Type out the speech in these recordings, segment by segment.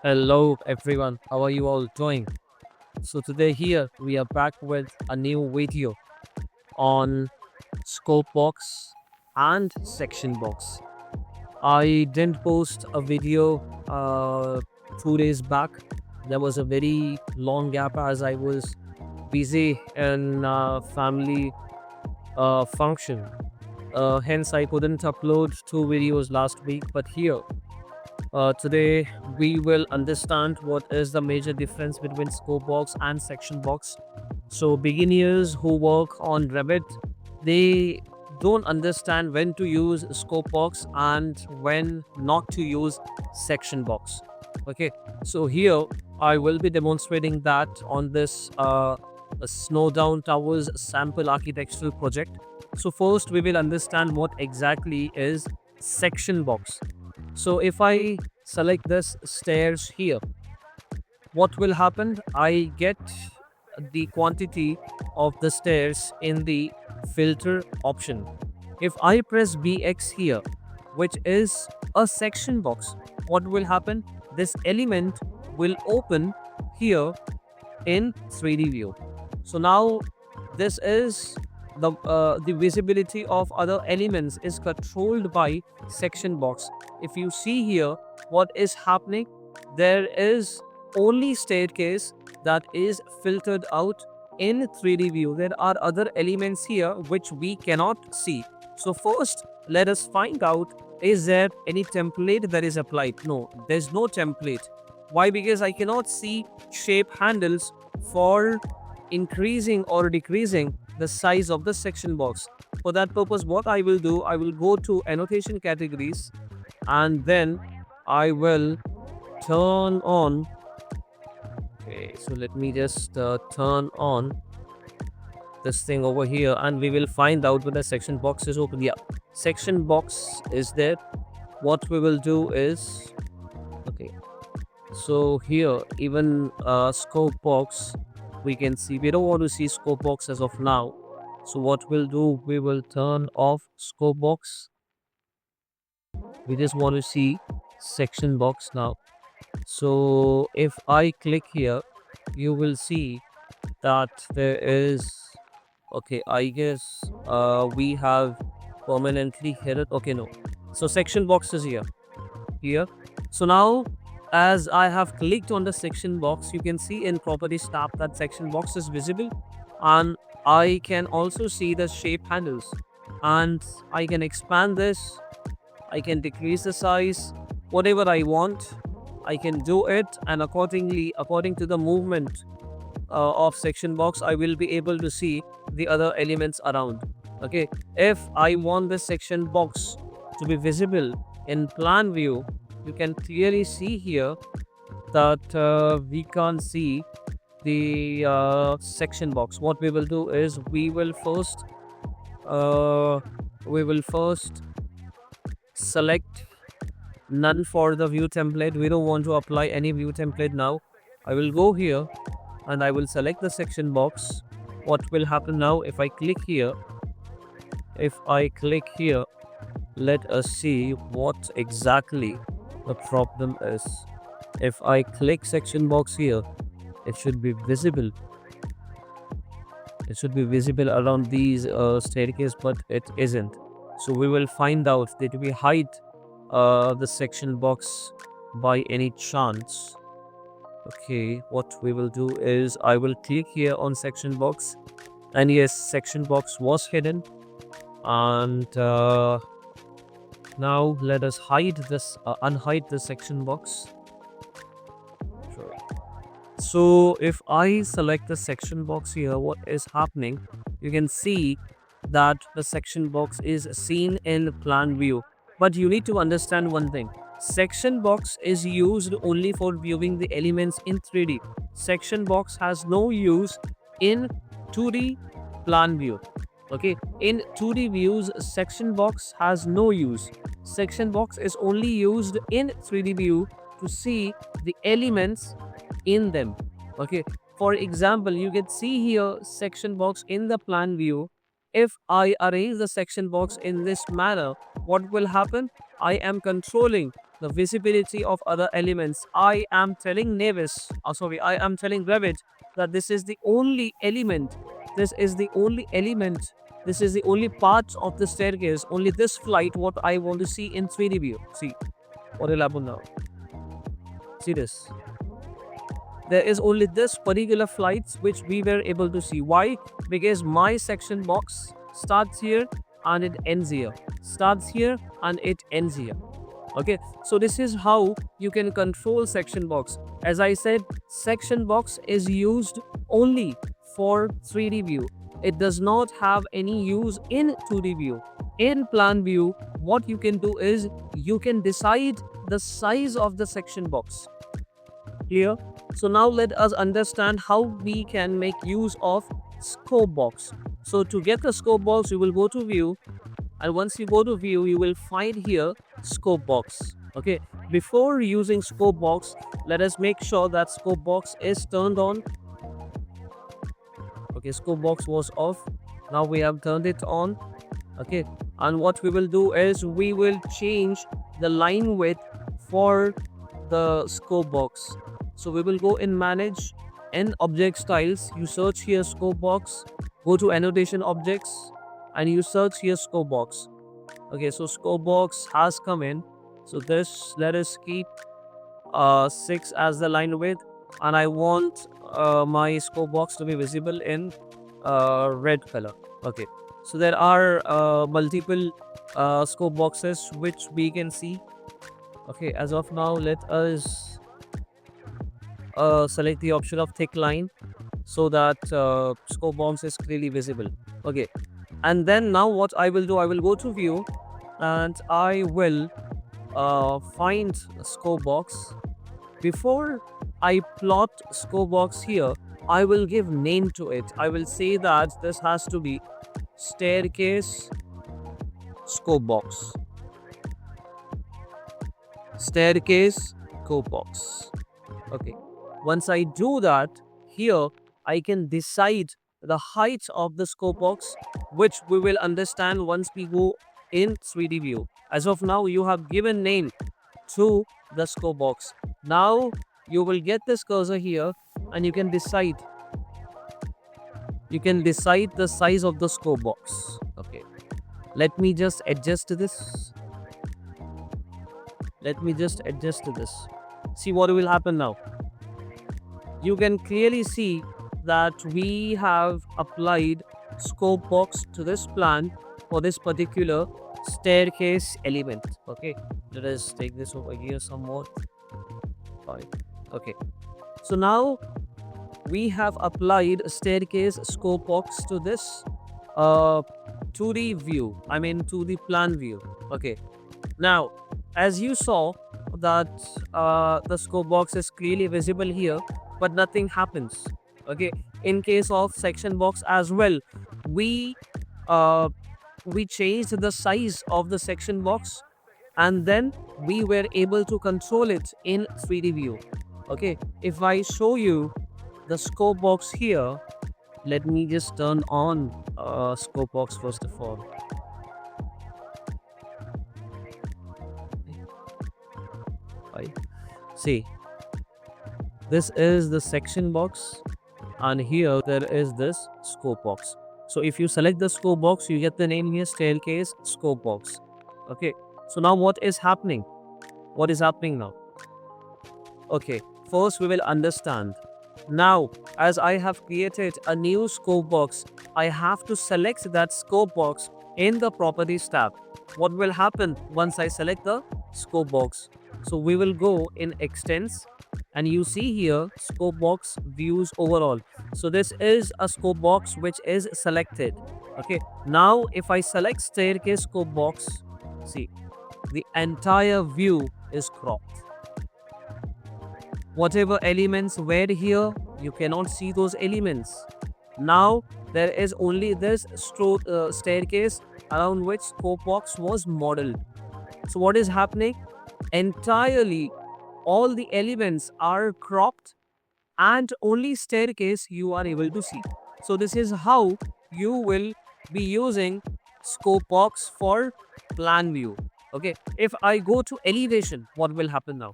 Hello everyone, how are you all doing? So today here we are back with a new video on scopebox and sectionbox. I didn't post a video 2 days back. There was a very long gap as I was busy in family function. Hence I couldn't upload 2 videos last week, but here today, we will understand what is the major difference between scope box and section box. So, beginners who work on Revit, they don't understand when to use scope box and when not to use section box. Okay, so here I will be demonstrating that on this Snowdown Towers sample architectural project. So, first, we will understand what exactly is section box. So if I select this stairs here, what will happen? I get the quantity of the stairs in the filter option. If I press BX here, which is a section box, what will happen? This element will open here in 3D view. So now this is the visibility of other elements is controlled by section box. If you see here what is happening, there is only staircase that is filtered out in 3D view. There are other elements here which we cannot see. So first let us find out, is there any template that is applied? No, there's no template. Why? Because I cannot see shape handles for increasing or decreasing the size of the section box. For that purpose, what I will do, I will go to annotation categories and then I will turn on. Okay, so let me just turn on this thing over here and we will find out whether section box is open. Yeah, section box is there. What we will do is, okay, so here even scope box, we can see we don't want to see scope box as of now. So what we'll do, we will turn off scope box. We just want to see section box now. So if I click here, you will see that there is, okay, I guess we have permanently hit it. Okay, no, so section box is here. So now as I have clicked on the section box, you can see in properties tab that section box is visible, and I can also see the shape handles, and I can expand this, I can decrease the size, whatever I want I can do it, and accordingly, according to the movement of section box, I will be able to see the other elements around. Okay, if I want the section box to be visible in plan view, you can clearly see here that we can't see the section box. What we will do is we will first select none for the view template. We don't want to apply any view template now. I will go here and I will select the section box. What will happen now if I click here? If I click here, let us see what exactly the problem is. If I click section box here, it should be visible. It should be visible around these staircase, but it isn't. So we will find out. Did we hide the section box by any chance? Okay, what we will do is I will click here on section box, and yes, section box was hidden. And now let us hide this, unhide the section box. Sure. So if I select the section box here, what is happening? You can see that the section box is seen in plan view. But you need to understand one thing. Section box is used only for viewing the elements in 3D. Section box has no use in 2D plan view. Okay, in 2D views, section box has no use. Section box is only used in 3D view to see the elements in them. Okay, for example, you can see here section box in the plan view. If I arrange the section box in this manner, what will happen? I am controlling the visibility of other elements. I am telling I am telling Revit that this is the only element, this is the only element, this is the only part of the staircase, only this flight what I want to see in 3D view. See what will happen now. See this. There is only this particular flights which we were able to see. Why? Because my section box starts here and it ends here. Starts here and it ends here. Okay, so this is how you can control section box. As I said, section box is used only for 3D view. It does not have any use in 2D view. In plan view, what you can do is you can decide the size of the section box. Clear? So now let us understand how we can make use of scope box. So to get the scope box, you will go to view, and once you go to view, you will find here scope box. Okay, before using scope box, let us make sure that scope box is turned on. Okay, scope box was off, now we have turned it on. Okay, and what we will do is we will change the line width for the scope box. So we will go in manage and object styles, you search here scope box, go to annotation objects and you search here scope box. Okay, so scope box has come in. So this, let us keep 6 as the line width, and I want my scope box to be visible in red color. Okay, so there are multiple scope boxes which we can see. Okay, as of now, let us select the option of thick line so that scope box is clearly visible. Okay, and then now what I will do, I will go to view and I will find scope box. Before I plot scope box here, I will give name to it. I will say that this has to be staircase scope box. Staircase scope box. Okay, once I do that, here I can decide the height of the scope box, which we will understand once we go in 3D view. As of now, you have given name to the scope box. Now you will get this cursor here and you can decide the size of the scope box. Okay, let me just adjust this. See what will happen now. You can clearly see that we have applied scope box to this plan for this particular staircase element. Okay, let us take this over here some more. Fine. Okay, so now we have applied staircase scope box to this 2D view, I mean to the plan view. Okay, now as you saw that the scope box is clearly visible here, but nothing happens. Okay, in case of section box as well, we changed the size of the section box and then we were able to control it in 3D view. Okay, if I show you the scope box here, let me just turn on scope box first of all. See, this is the section box and here there is this scope box. So if you select the scope box, you get the name here staircase scope box. Okay, so now what is happening? What is happening now? Okay, first we will understand. Now, as I have created a new scope box, I have to select that scope box in the properties tab. What will happen once I select the scope box? So we will go in extents and you see here scope box views overall. So this is a scope box which is selected. Okay, now if I select staircase scope box, see, the entire view is cropped. Whatever elements were here, you cannot see those elements. Now there is only this staircase around which scope box was modeled. So what is happening? Entirely all the elements are cropped and only staircase you are able to see. So this is how you will be using scope box for plan view. Okay, if I go to elevation, what will happen now?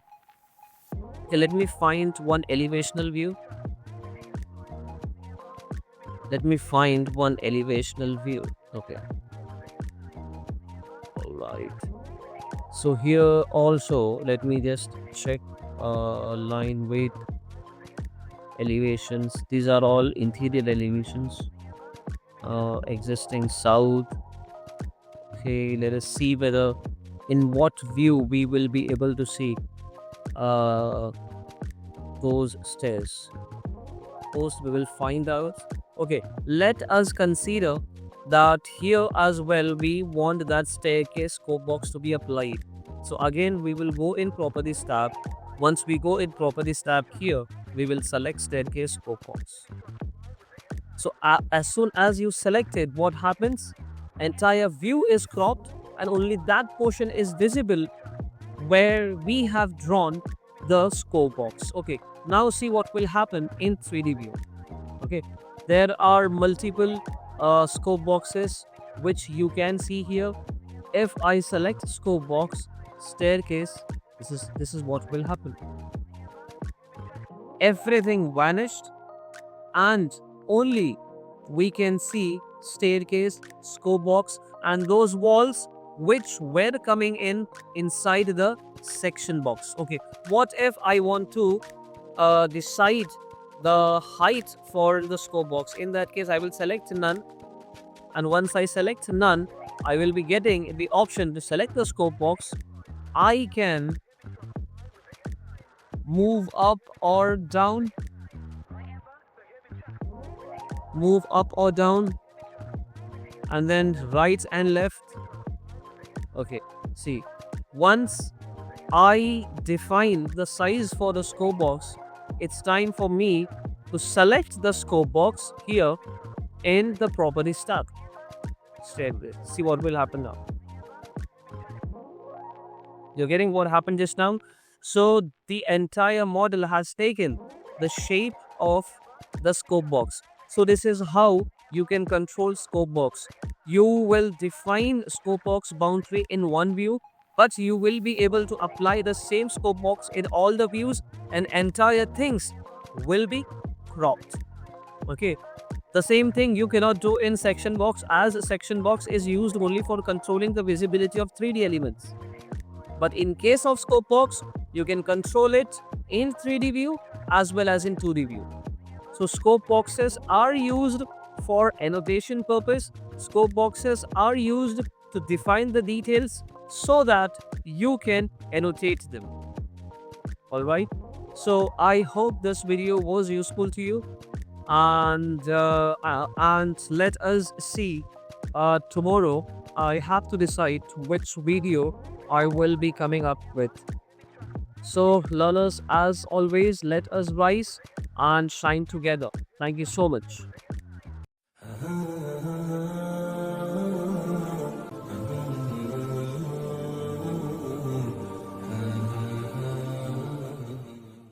Okay, let me find one elevational view. Let me find one elevational view. Okay, all right. So here also, let me just check line weight elevations. These are all interior elevations. Existing south. Okay, let us see whether in what view we will be able to see uh, those stairs. Post we will find out. Okay, let us consider that here as well we want that staircase scope box to be applied. So again we will go in properties tab. Once we go in properties tab here, we will select staircase scope box. So as soon as you select it, what happens? Entire view is cropped and only that portion is visible where we have drawn the scope box. Okay, now see what will happen in 3D view. Okay, there are multiple scope boxes which you can see here. If I select scope box staircase, this is what will happen. Everything vanished and only we can see staircase, scope box and those walls which were coming in inside the section box. Okay, what if I want to decide the height for the scope box? In that case, I will select none, and once I select none, I will be getting the option to select the scope box. I can move up or down, move up or down, and then right and left. Okay, see, once I define the size for the scope box, it's time for me to select the scope box here in the properties tab. See what will happen now. You're getting what happened just now? So the entire model has taken the shape of the scope box. So this is how you can control scope box. You will define scope box boundary in one view, but you will be able to apply the same scope box in all the views and entire things will be cropped. Okay. The same thing you cannot do in section box, as section box is used only for controlling the visibility of 3D elements. But in case of scope box, you can control it in 3D view as well as in 2D view. So scope boxes are used for annotation purpose. Scope boxes are used to define the details so that you can annotate them. Alright, so I hope this video was useful to you, and let us see tomorrow. I have to decide which video I will be coming up with. So learners, as always, let us rise and shine together. Thank you so much.